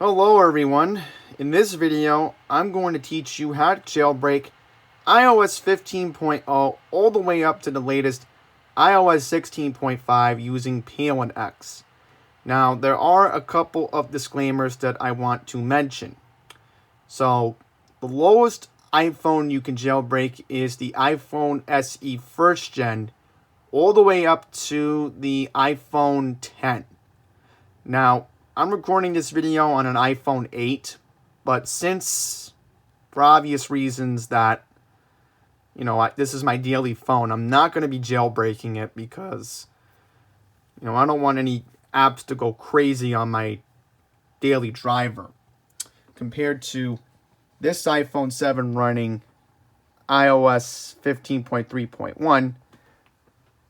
Hello everyone. In this video, I'm going to teach you how to jailbreak iOS 15.0 all the way up to the latest iOS 16.5 using Palera1n. Now, there are a couple of disclaimers that I want to mention. So, the lowest iPhone you can jailbreak is the iPhone SE first gen, all the way up to the iPhone 10. Now, I'm recording this video on an iPhone 8, but since, for obvious reasons that, this is my daily phone, I'm not going to be jailbreaking it because, I don't want any apps to go crazy on my daily driver. Compared to this iPhone 7 running iOS 15.3.1,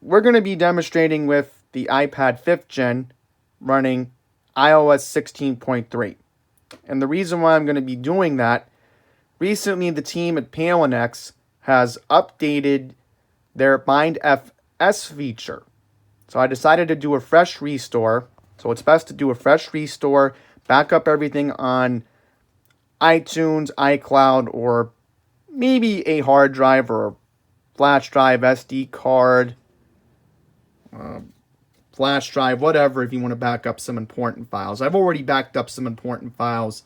we're going to be demonstrating with the iPad 5th gen running iOS 16.3. And the reason why I'm going to be doing that, recently the team at Palera1n has updated their BindFS feature. So I decided to do a fresh restore. So it's best to do a fresh restore, back up everything on iTunes, iCloud, or maybe a hard drive or flash drive, SD card, flash drive, whatever, if you want to back up some important files. I've already backed up some important files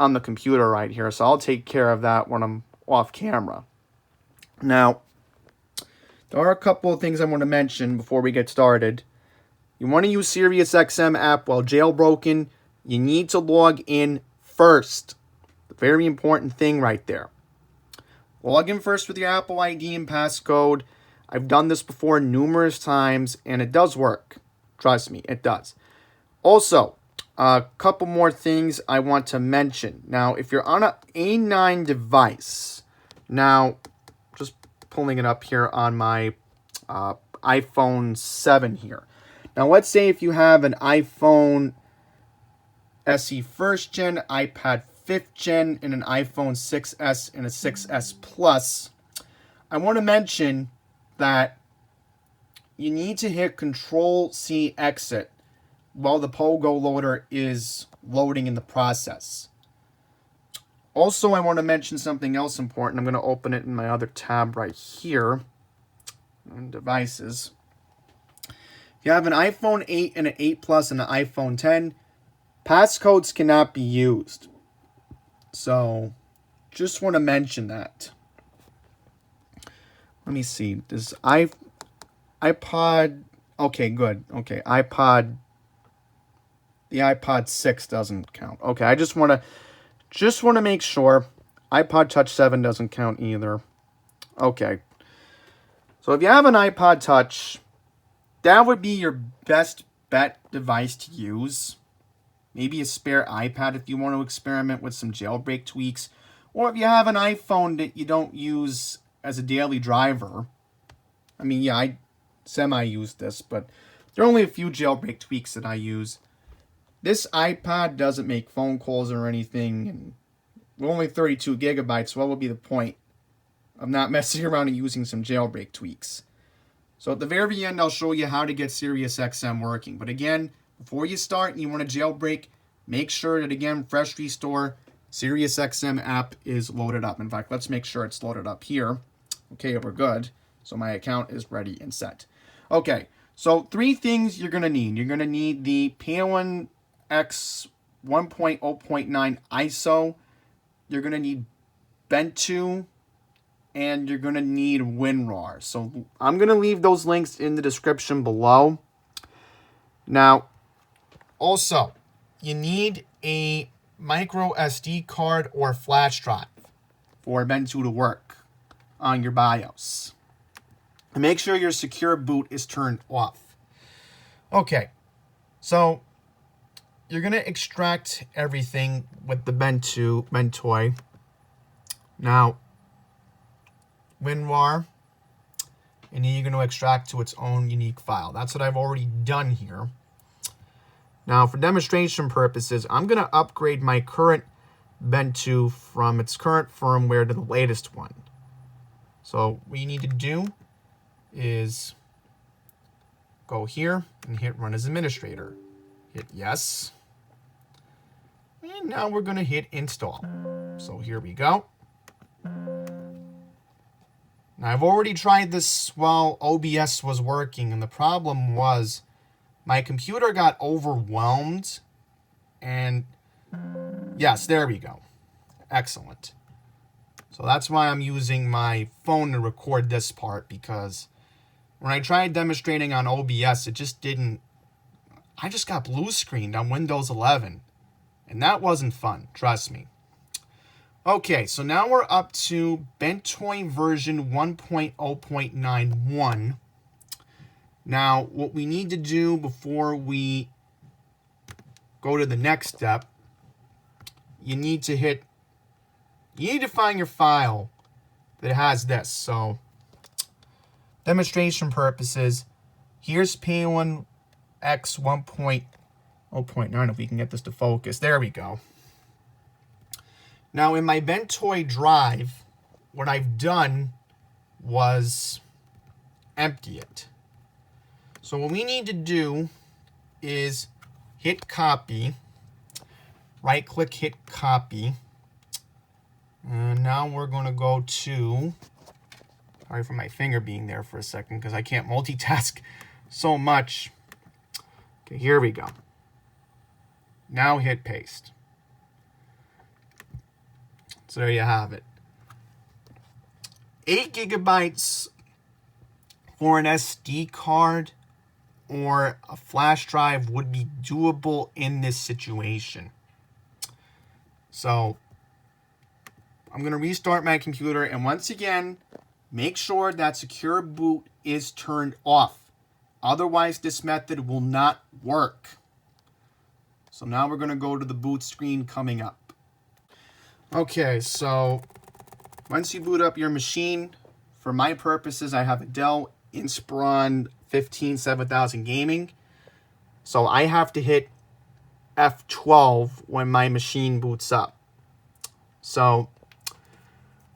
on the computer right here, so I'll take care of that when I'm off camera. Now, there are a couple of things I want to mention before we get started. You want to use SiriusXM app while jailbroken. You need to log in first. The very important thing right there. Log in first with your Apple ID and passcode. I've done this before numerous times, and it does work. Trust me, it does. Also, a couple more things I want to mention. Now, if you're on an A9 device, now, just pulling it up here on my iPhone 7 here. Now, let's say if you have an iPhone SE first gen, iPad 5th gen, and an iPhone 6S and a 6S Plus, I want to mention that you need to hit Control-C exit while the Pogo loader is loading in the process. Also, I want to mention something else important. I'm going to open it in my other tab right here on devices. If you have an iPhone 8 and an 8 Plus and an iPhone 10, passcodes cannot be used. So, just want to mention that. Let me see. Does iPod? Okay, good. Okay, iPod. The iPod 6 doesn't count. Okay, I just want to make sure. iPod Touch 7 doesn't count either. Okay. So if you have an iPod Touch, that would be your best bet device to use. Maybe a spare iPad if you want to experiment with some jailbreak tweaks, or if you have an iPhone that you don't use as a daily driver. I mean, yeah, I semi-use this, but there are only a few jailbreak tweaks that I use. This iPad doesn't make phone calls or anything, and we're only 32 gigabytes, so what would be the point of not messing around and using some jailbreak tweaks? So at the very end, I'll show you how to get SiriusXM working. But again, before you start and you want to jailbreak, make sure that, again, fresh restore, SiriusXM app is loaded up. In fact, let's make sure it's loaded up here. Okay, we're good. So my account is ready and set. Okay, so 3 things you're going to need. You're going to need the Palera1n 1.0.9 ISO. You're going to need Ventoy. And you're going to need Win-Rar. So I'm going to leave those links in the description below. Now, also, you need a micro SD card or flash drive for Ventoy to work on your BIOS. And make sure your secure boot is turned off. Okay, so you're going to extract everything with the Ventoy. Now, Win-Rar, and then you're going to extract to its own unique file. That's what I've already done here. Now, for demonstration purposes, I'm going to upgrade my current Ventoy from its current firmware to the latest one. So what you need to do is go here and hit Run as Administrator. Hit Yes. And now we're going to hit install. So here we go. Now I've already tried this while OBS was working, and the problem was my computer got overwhelmed. And yes, there we go. Excellent. So that's why I'm using my phone to record this part, because when I tried demonstrating on OBS, it just didn't. I just got blue screened on Windows 11. And that wasn't fun, trust me. Okay, so now we're up to Ventoy version 1.0.91. Now, what we need to do before we go to the next step, you need to find your file that has this. So, demonstration purposes, here's Palera1n X 1.0.9, if we can get this to focus. There we go. Now, in my Ventoy drive, what I've done was empty it. So what we need to do is hit copy, right-click, hit copy, and now we're going to go to, sorry for my finger being there for a second because I can't multitask so much. Okay, here we go. Now hit paste. So there you have it. 8 gigabytes for an SD card or a flash drive would be doable in this situation. So I'm going to restart my computer, and once again, make sure that secure boot is turned off. Otherwise, this method will not work. So now we're going to go to the boot screen coming up. Okay, so once you boot up your machine, for my purposes, I have a Dell Inspiron 15 7000 Gaming. So I have to hit F12 when my machine boots up. So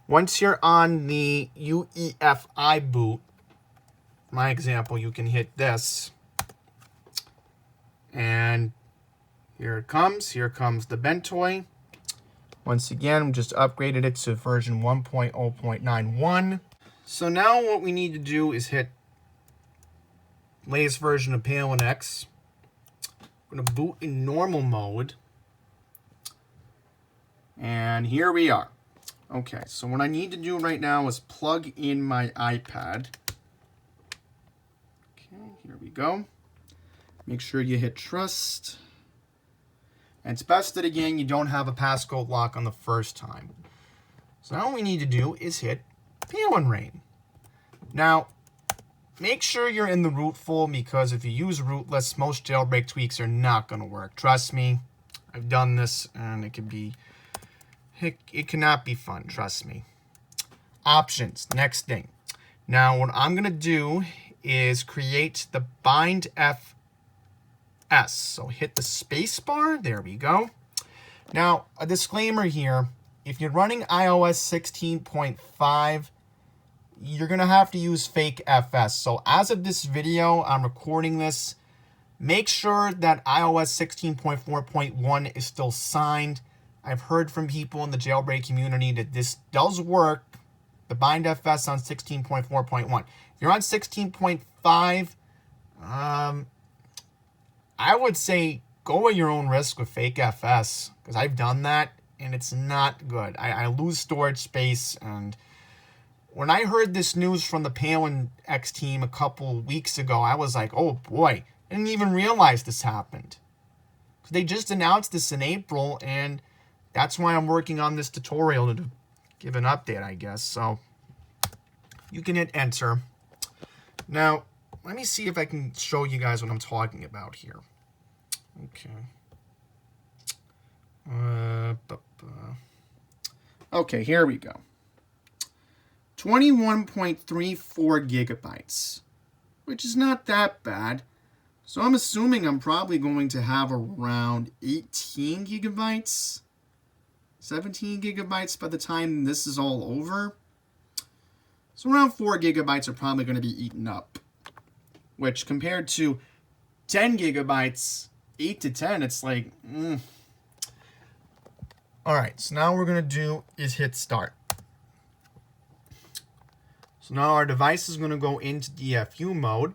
once you're on the UEFI boot, my example, you can hit this. And here it comes. Here comes the Ventoy. Once again, we just upgraded it to version 1.0.91. So now what we need to do is hit latest version of Palera1n X. I'm going to boot in normal mode. And here we are. Okay, so what I need to do right now is plug in my iPad. Okay, here we go. Make sure you hit trust. And it's best that, again, you don't have a passcode lock on the first time. So now what we need to do is hit Palera1n. Now, make sure you're in the rootful, because if you use rootless, most jailbreak tweaks are not going to work. Trust me, I've done this, and it cannot be fun, trust me. Options, next thing. Now, what I'm going to do is create the bind FS. So hit the space bar. There we go. Now, a disclaimer here. If you're running iOS 16.5, you're going to have to use fake FS. So as of this video, I'm recording this. Make sure that iOS 16.4.1 is still signed. I've heard from people in the jailbreak community that this does work. The bind FS on 16.4.1. If you're on 16.5, I would say go at your own risk with fake FS, because I've done that and it's not good. I lose storage space, and when I heard this news from the Palera1n X team a couple weeks ago, I was like, oh boy, I didn't even realize this happened. They just announced this in April, and that's why I'm working on this tutorial to give an update, I guess. So you can hit enter. Now, let me see if I can show you guys what I'm talking about here. Okay. Okay, here we go. 21.34 gigabytes, which is not that bad. So I'm assuming I'm probably going to have around 18 gigabytes, 17 gigabytes by the time this is all over. So around 4 gigabytes are probably going to be eaten up, which compared to 10 gigabytes, 8 to 10, it's like, All right, so now what we're going to do is hit start. So now our device is going to go into DFU mode.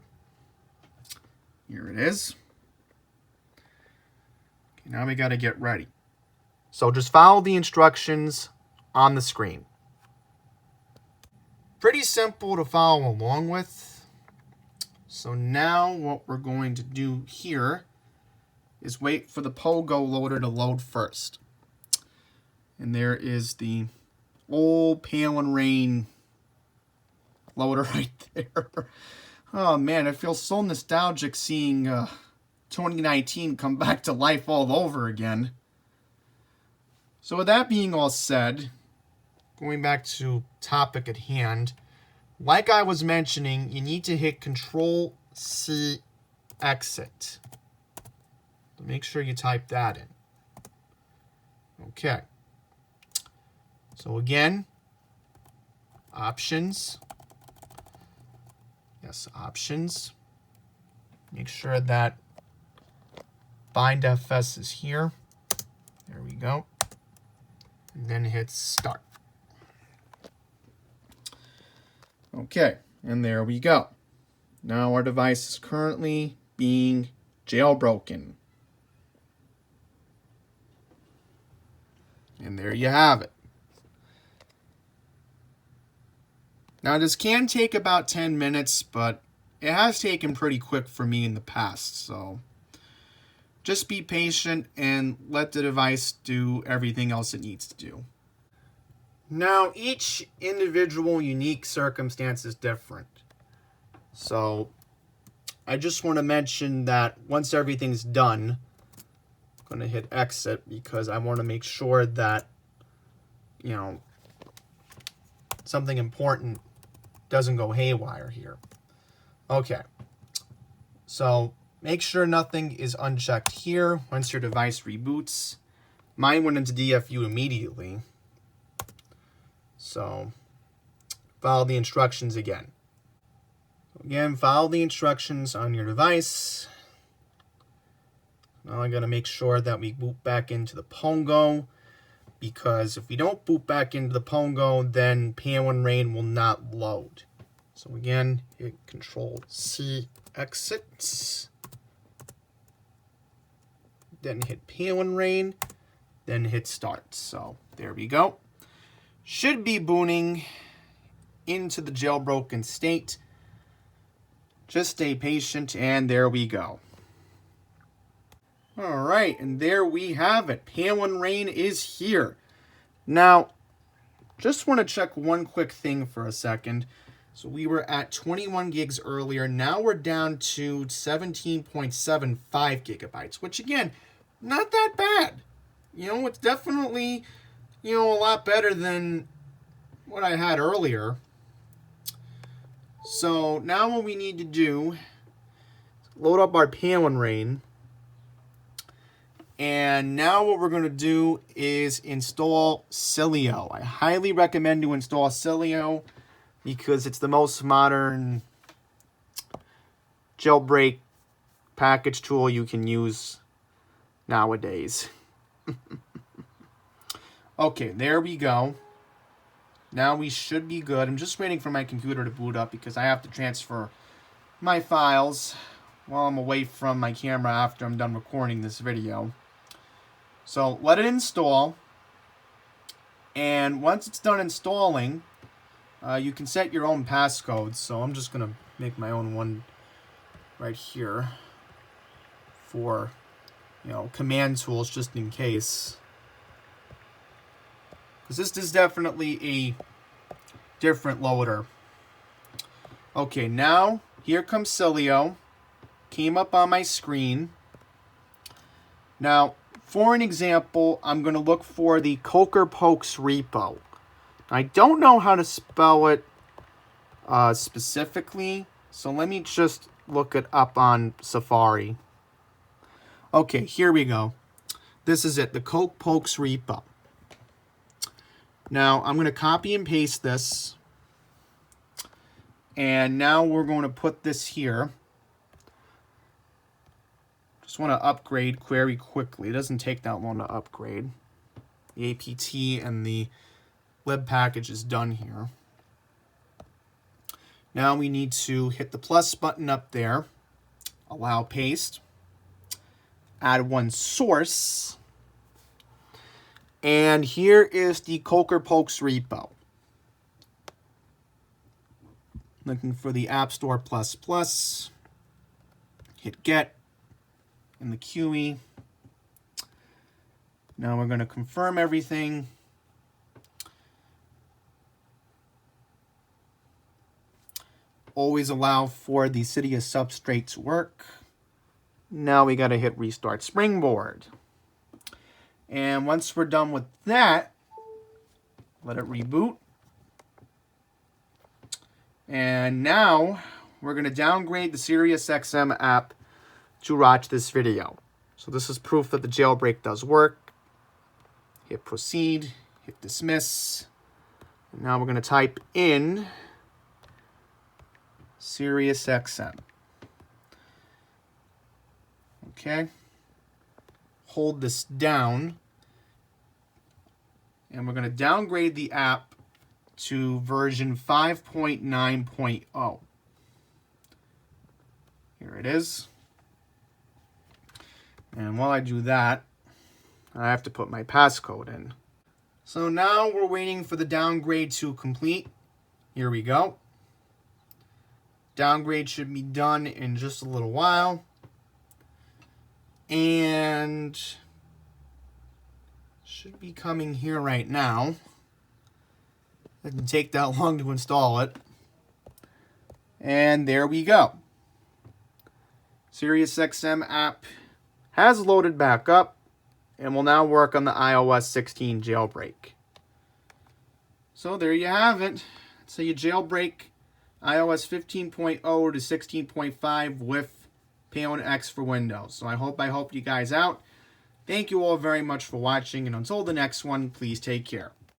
Here it is. Okay, now we got to get ready. So just follow the instructions on the screen. Pretty simple to follow along with. So now what we're going to do here is wait for the Pogo loader to load first. And there is the old Palera1n loader right there. Oh man, it feels so nostalgic seeing 2019 come back to life all over again. So with that being all said, going back to topic at hand, like I was mentioning, you need to hit Control-C exit. So make sure you type that in. Okay. So again, options. Yes, options. Make sure that bind FS is here. There we go. And then hit start. Okay, and there we go. Now our device is currently being jailbroken. And there you have it. Now this can take about 10 minutes, but it has taken pretty quick for me in the past, so just be patient and let the device do everything else it needs to do. Now each individual unique circumstance is different. So I just want to mention that once everything's done, I'm going to hit exit because I want to make sure that, you know, something important doesn't go haywire here. Okay, so make sure nothing is unchecked here once your device reboots. Mine went into DFU immediately. So follow the instructions again. Again, follow the instructions on your device. Now I gotta make sure that we boot back into the Pogo, because if we don't boot back into the Pogo, then Palera1n will not load. So again, hit Control-C exit. Then hit Palera1n, then hit start. So there we go. Should be booting into the jailbroken state. Just stay patient, and there we go. All right, and there we have it. Palera1n is here. Now, just want to check one quick thing for a second. So we were at 21 gigs earlier. Now we're down to 17.75 gigabytes, which again, not that bad. You know, it's definitely, you know, a lot better than what I had earlier. So now what we need to do is load up our Palera1n. And now what we're going to do is install Sileo. I highly recommend to install Sileo because it's the most modern jailbreak package tool you can use nowadays. Okay, there we go. Now we should be good. I'm just waiting for my computer to boot up because I have to transfer my files while I'm away from my camera after I'm done recording this video. So let it install, and once it's done installing, you can set your own passcodes. So I'm just going to make my own one right here for, you know, command tools just in case. Because this is definitely a different loader. Okay, now here comes Sileo. Came up on my screen. Now, for an example, I'm going to look for the Cokepokes Repo. I don't know how to spell it specifically, so let me just look it up on Safari. Okay, here we go. This is it, the Cokepokes Repo. Now, I'm going to copy and paste this. And now we're going to put this here. Just want to upgrade query quickly. It doesn't take that long to upgrade. The APT and the lib package is done here. Now we need to hit the plus button up there, allow paste, add one source, and here is the Cokepokes Repo. Looking for the App Store ++, hit get in the QE. Now we're going to confirm everything. Always allow for the Cydia substrate to work. Now we got to hit restart Springboard. And once we're done with that, let it reboot. And now we're going to downgrade the SiriusXM app to watch this video. So this is proof that the jailbreak does work. Hit proceed, hit dismiss. And now we're going to type in SiriusXM. Okay. Hold this down. And we're going to downgrade the app to version 5.9.0. Here it is. And while I do that, I have to put my passcode in. So now we're waiting for the downgrade to complete. Here we go. Downgrade should be done in just a little while. And should be coming here right now. It doesn't take that long to install it. And there we go. SiriusXM app has loaded back up and will now work on the iOS 16 jailbreak. So there you have it. So you jailbreak iOS 15.0 to 16.5 with Palera1n for Windows. So I hope I helped you guys out. Thank you all very much for watching, and until the next one, please take care.